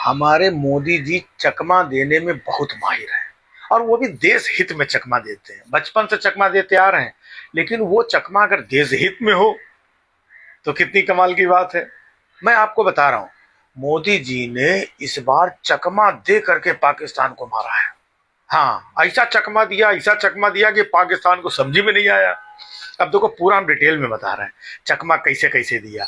हमारे मोदी जी चकमा देने में बहुत माहिर हैं, और वो भी देश हित में चकमा देते हैं। बचपन से चकमा देते आ रहे हैं, लेकिन वो चकमा अगर देश हित में हो तो कितनी कमाल की बात है। मैं आपको बता रहा हूं, मोदी जी ने इस बार चकमा दे करके पाकिस्तान को मारा है। हाँ, ऐसा चकमा दिया कि पाकिस्तान को समझ में नहीं आया। अब देखो, पूरा हम डिटेल में बता रहे हैं चकमा कैसे कैसे दिया।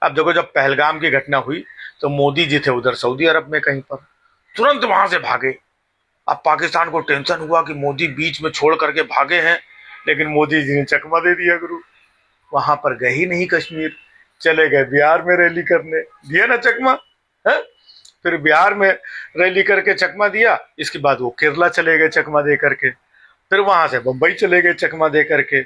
अब देखो, जब पहलगाम की घटना हुई तो मोदी जी थे उधर सऊदी अरब में कहीं पर, तुरंत वहां से भागे। अब पाकिस्तान को टेंशन हुआ कि मोदी बीच में छोड़ करके भागे हैं, लेकिन मोदी जी ने चकमा दे दिया गुरु। वहां पर गए ही नहीं कश्मीर, चले गए बिहार में रैली करने, दिया ना चकमा है। फिर बिहार में रैली करके चकमा दिया, इसके बाद वो केरला चले गए चकमा दे करके, फिर वहां से बंबई चले गए चकमा दे करके।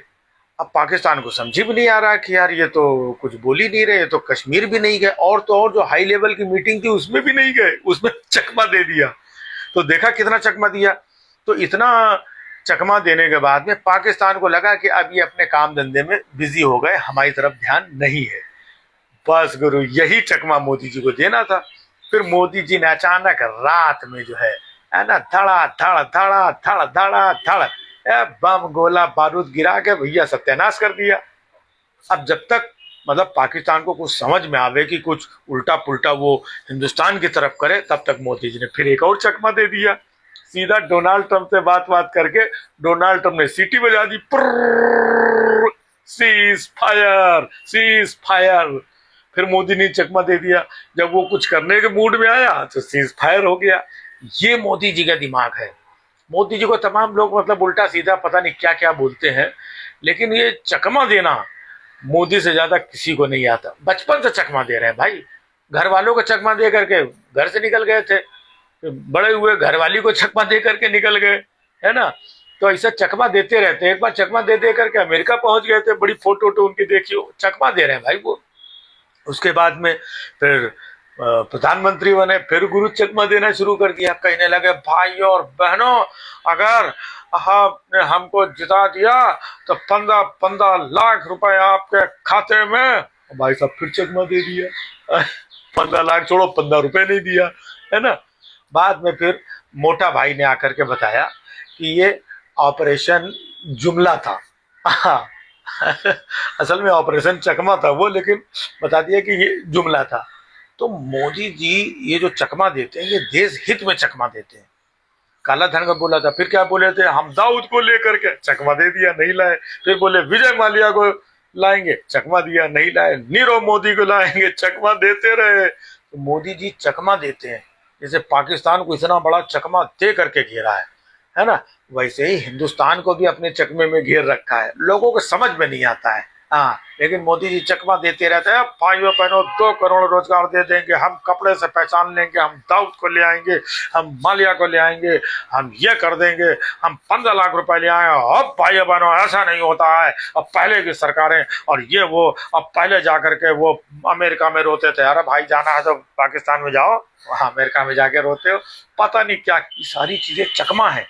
अब पाकिस्तान को समझ भी नहीं आ रहा कि यार ये तो कुछ बोल ही नहीं रहे, तो कश्मीर भी नहीं गए, और तो और जो हाई लेवल की मीटिंग थी उसमें भी नहीं गए, उसमें चकमा दे दिया। तो देखा कितना चकमा दिया। तो इतना चकमा देने के बाद में पाकिस्तान को लगा कि अब ये अपने काम धंधे में बिजी हो गए, हमारी तरफ ध्यान नहीं है। बस गुरु, यही चकमा मोदी जी को देना था। फिर मोदी जी ने अचानक रात में जो है ना, धड़ा धड़ धड़ा धड़ धड़ा धड़ बम गोला बारूद गिरा के भैया सत्यानाश कर दिया। अब जब तक मतलब पाकिस्तान को कुछ समझ में आवे कि कुछ उल्टा पुल्टा वो हिंदुस्तान की तरफ करे, तब तक मोदी जी ने फिर एक और चकमा दे दिया। सीधा डोनाल्ड ट्रंप से बात करके डोनाल्ड ट्रंप ने सीटी बजा दी, सीज फायर सीज फायर। फिर मोदी ने चकमा दे दिया। जब वो कुछ करने के मूड में आया तो सीज फायर हो गया। ये मोदी जी का दिमाग है। मोदी जी को तमाम लोग मतलब उल्टा सीधा पता नहीं क्या क्या बोलते हैं, लेकिन ये चकमा देना मोदी से ज्यादा किसी को नहीं आता। बचपन से चकमा दे रहे हैं भाई, घर वालों को चकमा दे करके घर से निकल गए थे, बड़े हुए घरवाली को चकमा दे करके निकल गए, है ना। तो ऐसा चकमा देते रहते हैं। एक बार चकमा दे करके अमेरिका पहुंच गए थे, बड़ी फोटो उनकी देखियो, चकमा दे रहे हैं भाई वो। उसके बाद में फिर प्रधानमंत्री बने, फिर गुरु चकमा देना शुरू कर दिया। कहने लगे, भाई और बहनों, अगर आपने हमको जिता दिया तो 15 लाख रुपए आपके खाते में। भाई साहब फिर चकमा दे दिया। 15 लाख छोड़ो, 15 रुपए नहीं दिया, है ना। बाद में फिर मोटा भाई ने आकर के बताया कि ये ऑपरेशन जुमला था। असल में ऑपरेशन चकमा था वो, लेकिन बता दिया कि ये जुमला था। तो मोदी जी ये जो चकमा देते हैं, ये देश हित में चकमा देते हैं। काला धन का बोला था, फिर क्या बोले थे, हम दाऊद को लेकर के, चकमा दे दिया, नहीं लाए। फिर बोले विजय माल्या को लाएंगे, चकमा दिया, नहीं लाए। नीरव मोदी को लाएंगे, चकमा देते रहे। तो मोदी जी चकमा देते हैं। जैसे पाकिस्तान को इतना बड़ा चकमा दे करके घेरा है ना, वैसे ही हिंदुस्तान को भी अपने चकमे में घेर रखा है। लोगों को समझ में नहीं आता है, हाँ, लेकिन मोदी जी चकमा देते रहते हैं। भाइयों बहनों, 2 करोड़ रोजगार दे देंगे, हम कपड़े से पहचान लेंगे, हम दाऊद को ले आएंगे, हम मालिया को ले आएंगे, हम ये कर देंगे, हम 15 लाख रुपए ले आए। अब भाइयों बहनों, ऐसा नहीं होता है। अब पहले की सरकारें और ये वो, अब पहले जाकर के वो अमेरिका में रोते थे, अरे भाई जाना है तो पाकिस्तान में जाओ, वहां अमेरिका में जाके रोते हो, पता नहीं क्या सारी चीजें चकमा है।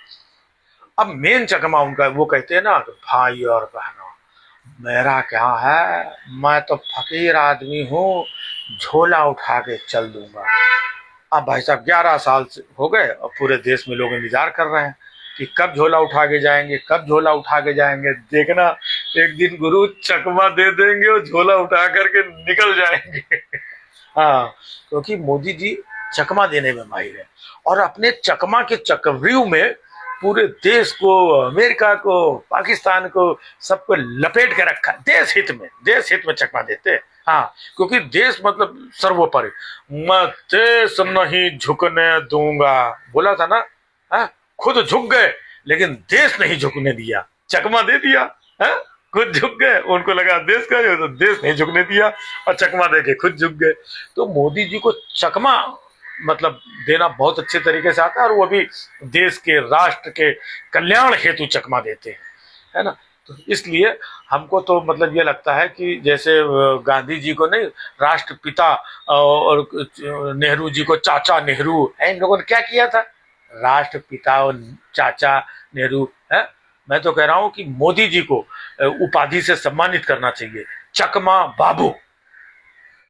अब मेन चकमा उनका, वो कहते हैं ना, भाई और बहनों, मेरा क्या है, मैं तो फकीर आदमी हूँ, झोला उठा के चल दूंगा। अब भाई साहब 11 साल से हो गए और पूरे देश में लोग इंतजार कर रहे हैं कि कब झोला उठा के जाएंगे, कब झोला उठा के जाएंगे। देखना, एक दिन गुरु चकमा दे देंगे और झोला उठा करके निकल जाएंगे। हाँ, क्योंकि मोदी जी चकमा देने में माहिर है, और अपने चकमा के चक्रव्यूह में पूरे देश को, अमेरिका को, पाकिस्तान को, सबको लपेट के रखा। देश हित में चकमा देते हैं। हाँ, क्योंकि देश मतलब सर्वोपरि, मैं देश नहीं झुकने दूंगा, बोला था ना। हाँ, खुद झुक गए लेकिन देश नहीं झुकने दिया, चकमा दे दिया। हाँ, खुद झुक गए, उनको लगा देश का है तो देश नहीं झुकने दिया, और चकमा दे के खुद झुक गए। तो मोदी जी को चकमा मतलब देना बहुत अच्छे तरीके से आता है, और वो भी देश के, राष्ट्र के कल्याण हेतु चकमा देते हैं, है ना। तो इसलिए हमको तो मतलब ये लगता है कि जैसे गांधी जी को नहीं, राष्ट्रपिता, और नेहरू जी को चाचा नेहरू, इन लोगों ने क्या किया था, राष्ट्रपिता और चाचा नेहरू है। मैं तो कह रहा हूं कि मोदी जी को उपाधि से सम्मानित करना चाहिए, चकमा बाबू।